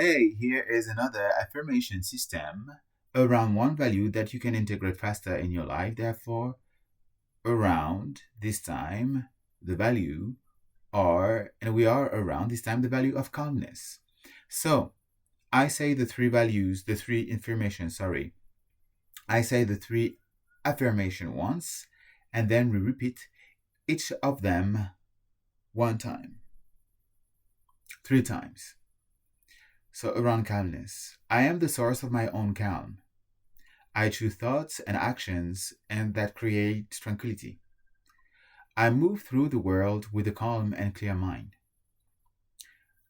Hey, here is another affirmation system around one value that you can integrate faster in your life. Therefore, around this time, the value and we are around this time, the value of calmness. So, I say the three values, the three information, sorry. I say the three affirmation once, and then we repeat each of them one time, three times. So, around calmness, I am the source of my own calm. I choose thoughts and actions and that create tranquility. I move through the world with a calm and clear mind.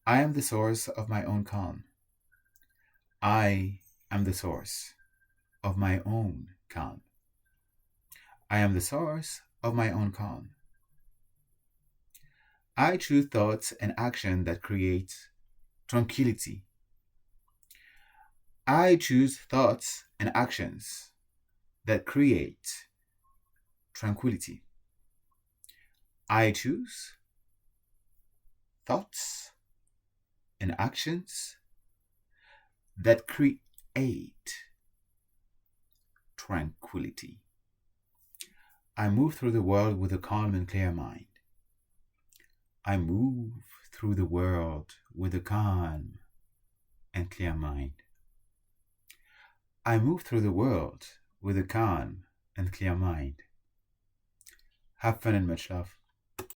I am the source of my own calm. I am the source of my own calm. I am the source of my own calm. I choose thoughts and action that create tranquility. I choose thoughts and actions that create tranquility. I choose thoughts and actions that create tranquility. I move through the world with a calm and clear mind. I move through the world with a calm and clear mind. I move through the world with a calm and clear mind. Have fun and much love.